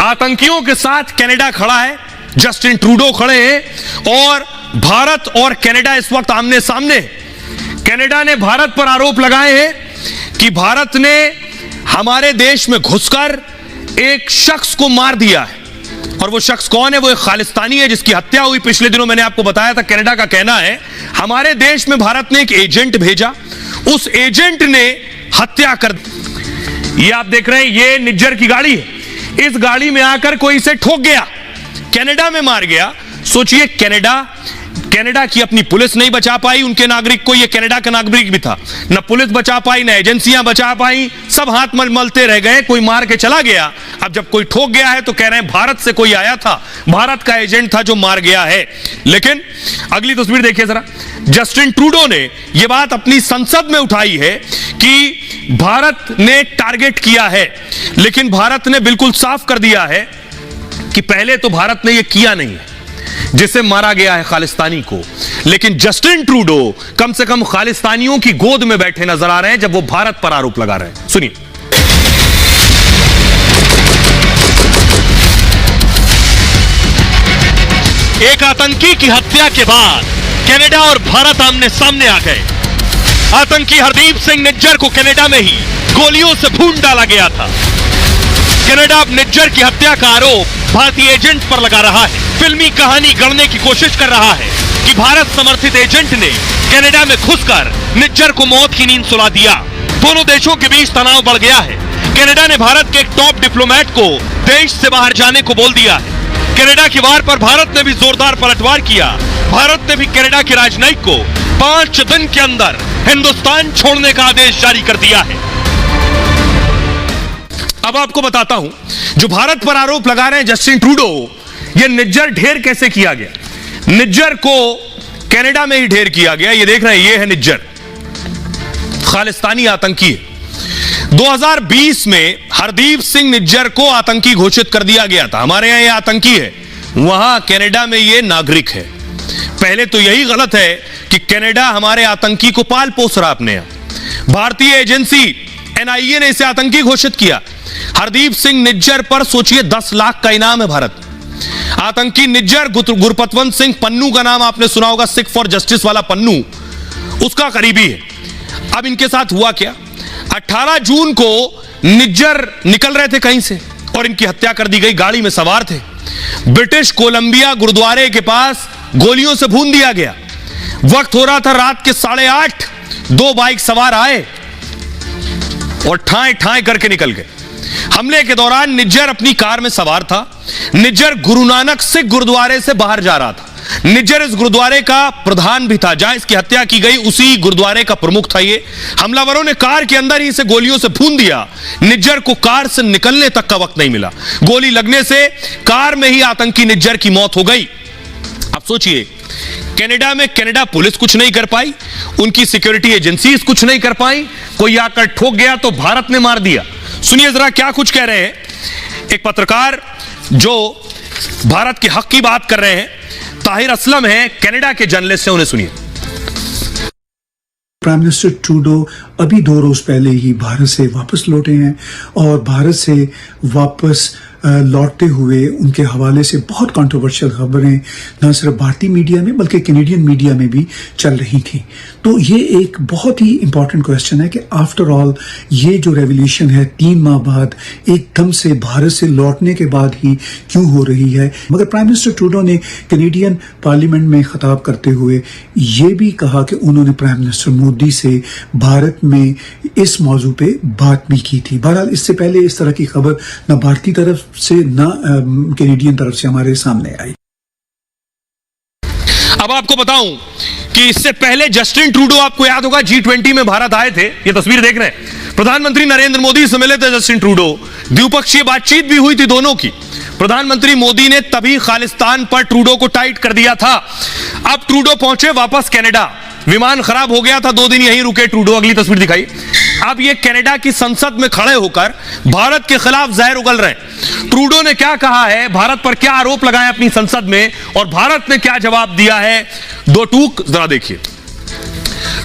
आतंकियों के साथ कनाडा खड़ा है, जस्टिन ट्रूडो खड़े हैं और भारत और कनाडा इस वक्त आमने सामने। कनाडा ने भारत पर आरोप लगाए हैं कि भारत ने हमारे देश में घुसकर एक शख्स को मार दिया है, और वो शख्स कौन है? वो एक खालिस्तानी है जिसकी हत्या हुई पिछले दिनों। मैंने आपको बताया था, कनाडा का कहना है हमारे देश में भारत ने एक एजेंट भेजा, उस एजेंट ने हत्या कर दी। ये आप देख रहे हैं, ये निज्जर की गाड़ी है। इस गाड़ी में आकर कोई इसे ठोक गया, कनाडा में मार गया। सोचिए, कनाडा की अपनी पुलिस नहीं बचा पाई उनके नागरिक को, ये कनाडा का नागरिक भी था, न पुलिस बचा पाई न एजेंसियां बचा पाई, सब हाथ मलते रह गए। कोई मार के चला गया, अब जब कोई ठोक गया है तो कह रहे हैं भारत से कोई आया था, भारत का एजेंट था जो मार गया है। लेकिन अगली तस्वीर देखिए जरा, जस्टिन ट्रूडो ने यह बात अपनी संसद में उठाई है कि भारत ने टारगेट किया है, लेकिन भारत ने बिल्कुल साफ कर दिया है कि पहले तो भारत ने यह किया नहीं है जिसे मारा गया है खालिस्तानी को, लेकिन जस्टिन ट्रूडो कम से कम खालिस्तानियों की गोद में बैठे नजर आ रहे हैं जब वो भारत पर आरोप लगा रहे हैं। सुनिए। एक आतंकी की हत्या के बाद कनाडा और भारत आमने सामने आ गए। आतंकी हरदीप सिंह निज्जर को कनाडा में ही गोलियों से भून डाला गया था। कनाडा अब निज्जर की हत्या का आरोप भारतीय एजेंट पर लगा रहा है। फिल्मी कहानी गढ़ने की कोशिश कर रहा है कि भारत समर्थित एजेंट ने कनाडा में घुसकर निज्जर को मौत की नींद सुला दिया। दोनों देशों के बीच तनाव बढ़ गया है। कनाडा ने भारत के एक टॉप डिप्लोमेट को देश से बाहर जाने को बोल दिया है। कनाडा की वार पर भारत ने भी जोरदार पलटवार किया। भारत ने भी कनाडा के राजनयिक को 5 दिन के अंदर हिंदुस्तान छोड़ने का आदेश जारी कर दिया है। अब आपको बताता हूं, जो भारत पर आरोप लगा रहे हैं जस्टिन ट्रूडो, यह निज्जर ढेर कैसे किया गया। निज्जर को कनाडा में ही ढेर किया गया। ये देख रहे हैं, ये है निज्जर, खालिस्तानी आतंकी है। 2020 में हरदीप सिंह निज्जर को आतंकी घोषित कर दिया गया था। हमारे यहां ये आतंकी है, वहां कनाडा में ये नागरिक है। पहले तो यही गलत है कि कनाडा हमारे आतंकी को पाल पोस रहा अपने यहां। भारतीय एजेंसी NIA ने इसे आतंकी घोषित किया। हरदीप सिंह निज्जर पर सोचिए 10 लाख का इनाम है भारत। आतंकी निज्जर गुरपतवंत सिंह पन्नू का नाम आपने सुना होगा, सिख फॉर जस्टिस वाला पन्नू, उसका करीबी है। अब इनके साथ हुआ क्या, 18 जून को निज्जर निकल रहे थे कहीं से और इनकी हत्या कर दी गई। गाड़ी में सवार थे, ब्रिटिश कोलंबिया गुरुद्वारे के पास गोलियों से भून दिया गया। वक्त हो रहा था रात के 8:30, 2 बाइक सवार आए और ठाए ठाए करके निकल गए। हमले के दौरान निज्जर अपनी कार में सवार था। निज्जर गुरु नानक सिख गुरुद्वारे से बाहर जा रहा था। निज्जर इस गुरुद्वारे का प्रधान भी था, जहां इसकी हत्या की गई उसी गुरुद्वारे का प्रमुख था ये। हमलावरों ने कार के अंदर ही इसे गोलियों से भून दिया। निज्जर को कार से निकलने तक का वक्त नहीं मिला। गोली लगने से कार में ही आतंकी निज्जर की मौत हो गई। अब सोचिए, कनाडा में कनाडा पुलिस कुछ नहीं कर पाई, उनकी सिक्योरिटी एजेंसीज कुछ नहीं कर पाई, कोई आकर ठोक गया तो भारत ने मार दिया। सुनिए जरा क्या कुछ कह रहे हैं एक पत्रकार जो भारत के हक की बात कर रहे हैं। ताहिर असलम हैं, कनाडा के जर्नलिस्ट हैं, उन्हें सुनिए। प्राइम मिनिस्टर ट्रूडो अभी 2 रोज पहले ही भारत से वापस लौटे हैं और भारत से वापस लौटते हुए उनके हवाले से बहुत कंट्रोवर्शियल खबरें न सिर्फ भारतीय मीडिया में बल्कि कैनेडियन मीडिया में भी चल रही थी। तो ये एक बहुत ही इंपॉर्टेंट क्वेश्चन है कि आफ्टर ऑल ये जो रेवोल्यूशन है 3 माह बाद एकदम से भारत से लौटने के बाद ही क्यों हो रही है। मगर प्राइम मिनिस्टर ट्रूडो ने कैनेडियन पार्लियामेंट में खिताब करते हुए ये भी कहा कि उन्होंने प्राइम मिनिस्टर मोदी से भारत में इस मौजू पे बात भी की थी। बहरहाल इससे पहले इस तरह की खबर न भारतीय तरफ से न कैनेडियन तरफ से हमारे सामने आई। अब आपको बताऊं कि इससे पहले जस्टिन ट्रूडो, आपको याद होगा, G20 में भारत आए थे। ये तस्वीर देख रहे हैं, प्रधानमंत्री नरेंद्र मोदी से मिले थे जस्टिन ट्रूडो। द्विपक्षीय बातचीत भी हुई थी दोनों की। प्रधानमंत्री मोदी ने तभी खालिस्तान पर ट्रूडो को टाइट कर दिया था। अब ट्रूडो पहुंचे वापस कनाडा, विमान खराब हो गया था, 2 दिन यहीं रुके ट्रूडो। अगली तस्वीर दिखाई। अब ये कनाडा की संसद में खड़े होकर भारत के खिलाफ जहर उगल रहे हैं। ट्रूडो ने क्या कहा है, भारत पर क्या आरोप लगाए अपनी संसद में, और भारत ने क्या जवाब दिया है, 2 टूक जरा देखिए।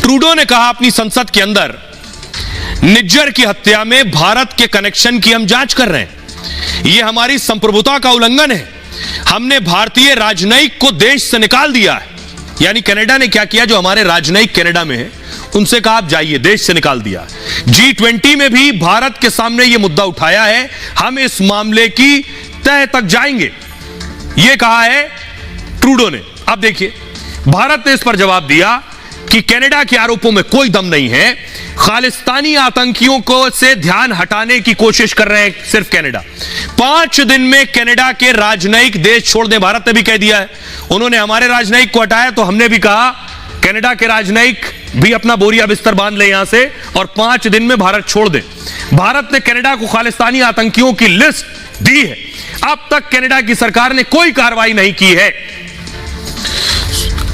ट्रूडो ने कहा अपनी संसद के अंदर, निज्जर की हत्या में भारत के कनेक्शन की हम जांच कर रहे हैं। यह हमारी संप्रभुता का उल्लंघन है। हमने भारतीय राजनयिक को देश से निकाल दिया है। यानी कनाडा ने क्या किया, जो हमारे राजनयिक कनाडा में है उनसे कहा आप जाइए, देश से निकाल दिया। G20 में भी भारत के सामने यह मुद्दा उठाया है, हम इस मामले की तह तक जाएंगे, यह कहा है ट्रूडो ने। अब देखिए भारत ने इस पर जवाब दिया कि कनाडा के आरोपों में कोई दम नहीं है, खालिस्तानी आतंकियों को से ध्यान हटाने की कोशिश कर रहे हैं सिर्फ कनाडा। 5 दिन में कनाडा के राजनयिक देश छोड़ दें, भारत ने भी कह दिया है। उन्होंने हमारे राजनयिक को हटाया तो हमने भी कहा कनाडा के राजनयिक भी अपना बोरिया बिस्तर बांध ले यहां से और 5 दिन में भारत छोड़ दे। भारत ने कनाडा को खालिस्तानी आतंकियों की लिस्ट दी है। अब तक कनाडा की सरकार ने कोई कार्रवाई नहीं की है।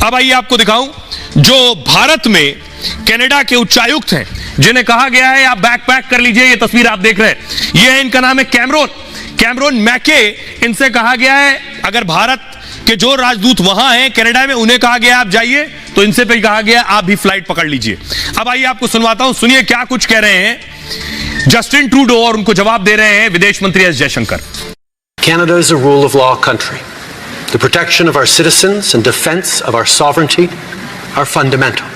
अब आइए आपको दिखाऊं, जो भारत में कनाडा के उच्चायुक्त हैं जिन्हें कहा गया है आप बैक पैक कर लीजिए। ये तस्वीर आप देख रहे हैं, ये है, इनका नाम है कैमरोन मैके। इनसे कहा गया है, अगर भारत के जो राजदूत वहां हैं कनाडा में, उन्हें कहा गया आप जाइए, तो इनसे भी कहा गया आप भी फ्लाइट पकड़ लीजिए। अब आइए आपको सुनवाता हूं, सुनिए क्या कुछ कह रहे हैं जस्टिन ट्रूडो और उनको जवाब दे रहे हैं विदेश मंत्री S Jaishankar. Canada is a rule of law country. The protection of our citizens and defense of our sovereignty are fundamental.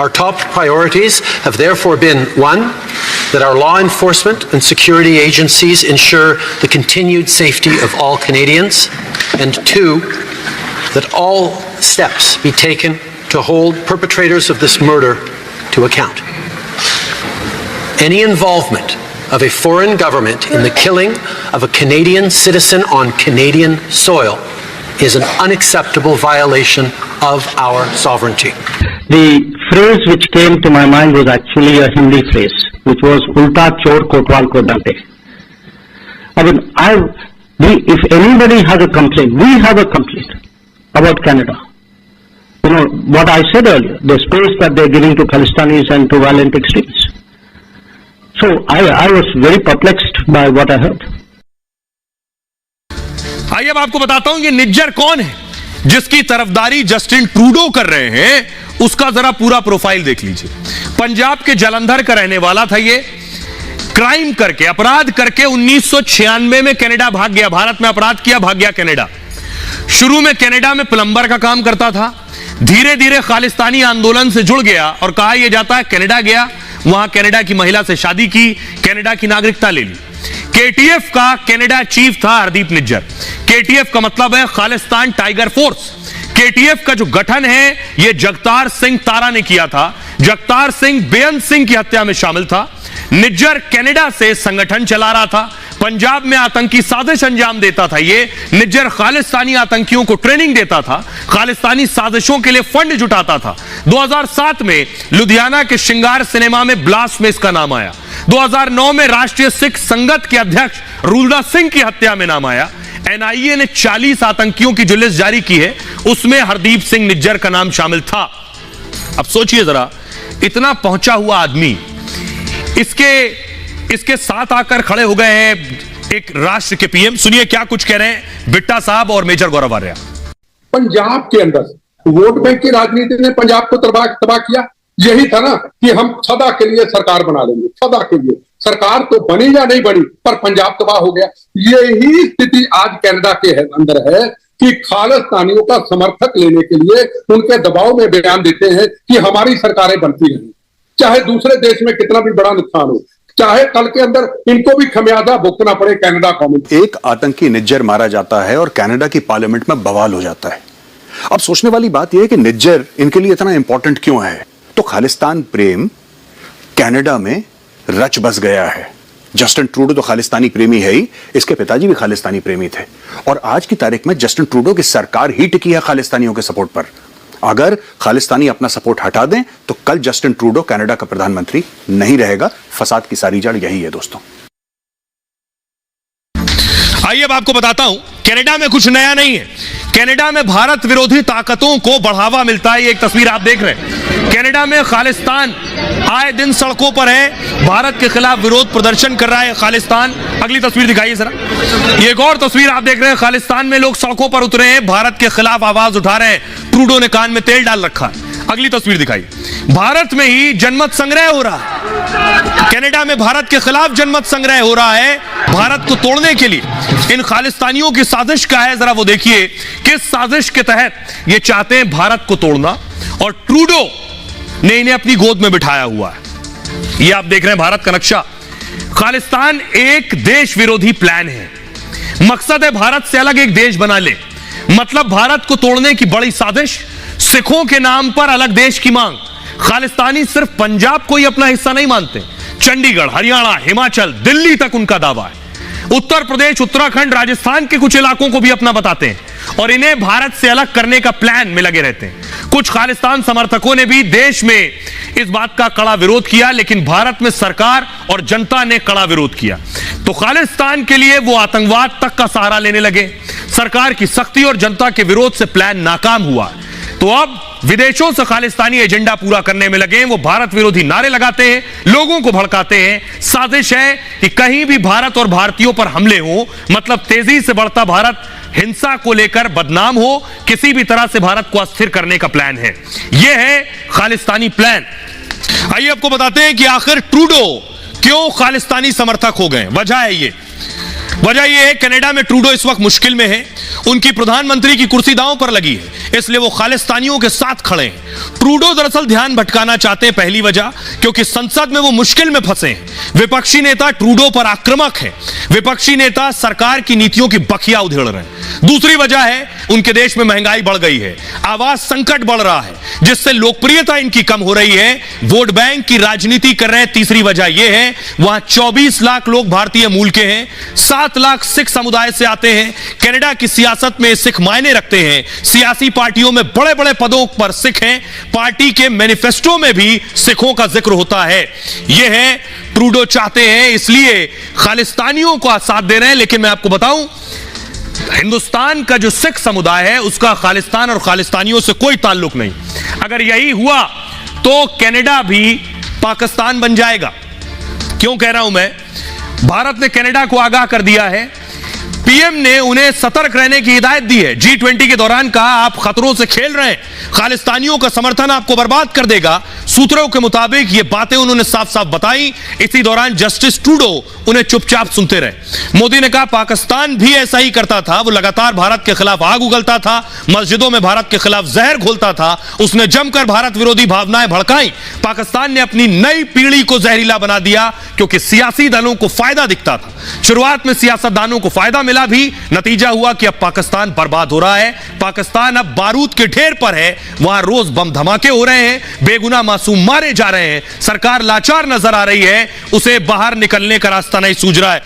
Our top priorities have therefore been, 1, that our law enforcement and security agencies ensure the continued safety of all Canadians, and 2, that all steps be taken to hold perpetrators of this murder to account. Any involvement of a foreign government in the killing of a Canadian citizen on Canadian soil is an unacceptable violation of our sovereignty. The phrase which came to my mind was actually a Hindi phrase, which was "Ulta chor kotwal ko dante." I mean, if anybody has a complaint, we have a complaint about Canada. You know what I said earlier, the space that they're giving to Khalistanis and to violent extremists. So I was very perplexed by what I heard. आइए अब आपको बताता हूं ये निज्जर कौन है जिसकी तरफदारी जस्टिन ट्रूडो कर रहे हैं, उसका जरा पूरा प्रोफाइल देख लीजिए। पंजाब के जालंधर का रहने वाला था ये, क्राइम करके, अपराध करके 1996 में कनाडा भाग गया, भारत में अपराध किया, भाग गया कनाडा। शुरू में कनाडा में प्लम्बर का काम करता था, धीरे धीरे खालिस्तानी आंदोलन से जुड़ गया और कहा यह जाता है कनाडा गया, वहां कनाडा की महिला से शादी की, कनाडा की नागरिकता ले ली। केटीएफ का कनाडा चीफ था हरदीप निज्जर। केटीएफ का मतलब है खालिस्तान टाइगर फोर्स। केटीएफ का जो गठन है यह जगतार सिंह तारा ने किया था। जगतार सिंह बेअंत सिंह की हत्या में शामिल था। निज्जर कनाडा से संगठन चला रहा था, पंजाब में आतंकी साजिश अंजाम देता था। ये निज्जर खालिस्तानी आतंकियों को ट्रेनिंग देता था, खालिस्तानी साजिशों के लिए फंड जुटाता था। 2007 में लुधियाना के श्रृंगार सिनेमा में ब्लास्ट में इसका नाम आया। 2009 में राष्ट्रीय सिख संगत के अध्यक्ष रूलदा सिंह की हत्या में नाम आया। एनआईए ने 40 आतंकियों की जो लिस्ट जारी की है उसमें हरदीप सिंह निज्जर का नाम शामिल था। अब सोचिए जरा, इतना पहुंचा हुआ आदमी इसके साथ आकर खड़े हो गए हैं एक राष्ट्र के पीएम। सुनिए क्या कुछ कह रहे हैं बिट्टा साहब और मेजर गौरव आर्या। पंजाब के अंदर वोट बैंक की राजनीति ने पंजाब को तबाह किया। यही था ना कि हम सदा के लिए सरकार बना लेंगे, सदा के लिए। सरकार तो बनी या नहीं बनी, पर पंजाब तबाह हो गया। यही स्थिति आज कनाडा के अंदर है कि खालिस्तानियों का समर्थक लेने के लिए उनके दबाव में बयान देते हैं कि हमारी सरकारें बनती रहें, चाहे दूसरे देश में कितना भी बड़ा नुकसान हो, चाहे कल के अंदर इनको भी खमियाजा भुगतना पड़े कनाडा कौम। एक आतंकी निज्जर मारा जाता है और कनाडा की पार्लियामेंट में बवाल हो जाता है। अब सोचने वाली बात यह है कि निज्जर इनके लिए इतना इंपॉर्टेंट क्यों है? तो खालिस्तान प्रेम कनाडा में रच बस गया है। जस्टिन ट्रूडो तो खालिस्तानी प्रेमी है ही, इसके पिताजी भी खालिस्तानी प्रेमी थे और आज की तारीख में जस्टिन ट्रूडो की सरकार ही टिकी है खालिस्तानियों के सपोर्ट पर। अगर खालिस्तानी अपना सपोर्ट हटा दें तो कल जस्टिन ट्रूडो कनाडा का प्रधानमंत्री नहीं रहेगा। फसाद की सारी जड़ यही है दोस्तों। आइए अब आपको बताता हूं कनाडा में कुछ नया नहीं है। कनाडा में भारत विरोधी ताकतों को बढ़ावा मिलता है। ये एक तस्वीर आप देख रहे हैं। कनाडा में खालिस्तान आए दिन सड़कों पर है, भारत के खिलाफ विरोध प्रदर्शन कर रहा है खालिस्तान। अगली तस्वीर दिखाइए जरा। ये एक और तस्वीर आप देख रहे हैं, खालिस्तान में लोग सड़कों पर उतरे हैं, भारत के खिलाफ आवाज उठा रहे हैं। ट्रूडो ने कान में तेल डाल रखा है। अगली तस्वीर दिखाइए। भारत में ही जनमत संग्रह हो रहा है। कनाडा में भारत के खिलाफ जनमत संग्रह हो रहा है। भारत को तोड़ने के लिए इन खालिस्तानियों की साजिश क्या है, जरा वो देखिए। किस साजिश के तहत ये चाहते हैं भारत को तोड़ना, और ट्रूडो ने इन्हें अपनी गोद में बिठाया हुआ है। ये आप देख रहे हैं भारत का नक्शा। खालिस्तान एक देश विरोधी प्लान है। मकसद है भारत से अलग एक देश बना ले, मतलब भारत को तोड़ने की बड़ी साजिश, सिखों के नाम पर अलग देश की मांग। खालिस्तानी सिर्फ पंजाब को ही अपना हिस्सा नहीं मानते, चंडीगढ़, हरियाणा, हिमाचल, दिल्ली तक उनका दावा है। उत्तर प्रदेश, उत्तराखंड, राजस्थान के कुछ इलाकों को भी अपना बताते हैं, और इन्हें भारत से अलग करने का प्लान में लगे रहते हैं। कुछ खालिस्तान समर्थकों ने भी देश में इस बात का कड़ा विरोध किया, लेकिन भारत में सरकार और जनता ने कड़ा विरोध किया। तो खालिस्तान के लिए वो आतंकवाद तक का सहारा लेने लगे। सरकार की सख्ती और जनता के विरोध से प्लान नाकाम हुआ। तो अब विदेशों से खालिस्तानी एजेंडा पूरा करने में लगे हैं। वो भारत विरोधी नारे लगाते हैं, लोगों को भड़काते हैं। साजिश है कि कहीं भी भारत और भारतीयों पर हमले हो, मतलब तेजी से बढ़ता भारत हिंसा को लेकर बदनाम हो, किसी भी तरह से भारत को अस्थिर करने का प्लान है। यह है खालिस्तानी प्लान। आइए आपको बताते हैं कि आखिर ट्रूडो क्यों खालिस्तानी समर्थक हो गए। वजह है ये, वजह यह है कनाडा में ट्रूडो इस वक्त मुश्किल में है। उनकी प्रधानमंत्री की कुर्सी दांव पर लगी है, इसलिए वो खालिस्तानियों के साथ खड़े हैं। ट्रूडो दरअसल ध्यान भटकाना चाहते हैं, पहली वजह क्योंकि संसद में वो मुश्किल में फंसे हैं। विपक्षी नेता ट्रूडो पर आक्रामक है, विपक्षी नेता सरकार की नीतियों की बखिया उधेड़ रहे हैं। दूसरी वजह है उनके देश में महंगाई बढ़ गई है, आवास संकट बढ़ रहा है, जिससे लोकप्रियता इनकी कम हो रही है, वोट बैंक की राजनीति कर रहे हैं। तीसरी वजह यह है वहां 24 लाख लोग भारतीय मूल के हैं, 7 लाख सिख समुदाय से आते हैं। कनाडा की सियासत में सिख मायने रखते हैं, सियासी पार्टियों में बड़े बड़े पदों पर सिख हैं, पार्टी के मैनिफेस्टो में भी सिखों का जिक्र होता है। यह है ट्रूडो चाहते हैं, इसलिए खालिस्तानियों को साथ दे रहे हैं। लेकिन मैं आपको बताऊं, हिंदुस्तान का जो सिख समुदाय है उसका खालिस्तान और खालिस्तानियों से कोई ताल्लुक नहीं। अगर यही हुआ तो कनाडा भी पाकिस्तान बन जाएगा। क्यों कह रहा हूं मैं? भारत ने कनाडा को आगाह कर दिया है, पीएम ने उन्हें सतर्क रहने की हिदायत दी है। G20 के दौरान कहा आप खतरों से खेल रहे हैं, खालिस्तानियों का समर्थन आपको बर्बाद कर देगा। सूत्रों के मुताबिक ये बातें उन्होंने साफ साफ बताई। इसी दौरान जस्टिस ट्रूडो उन्हें चुपचाप सुनते रहे। मोदी ने कहा पाकिस्तान भी ऐसा ही करता था, वो लगातार भारत के खिलाफ आग उगलता था, मस्जिदों में भारत के खिलाफ जहर घोलता था, उसने जमकर भारत विरोधी भावनाएं भड़काई। पाकिस्तान ने अपनी नई पीढ़ी को जहरीला बना दिया क्योंकि सियासी दलों को फायदा दिखता था। शुरुआत में सियासतदानों को फायदा मिला भी, नतीजा हुआ कि अब पाकिस्तान बर्बाद हो रहा है। पाकिस्तान अब बारूद के ढेर पर है, वहां रोज बम धमाके हो रहे हैं, बेगुनाह मासूम मारे जा रहे हैं, सरकार लाचार नजर आ रही है, उसे बाहर निकलने का रास्ता नहीं सूझ रहा है।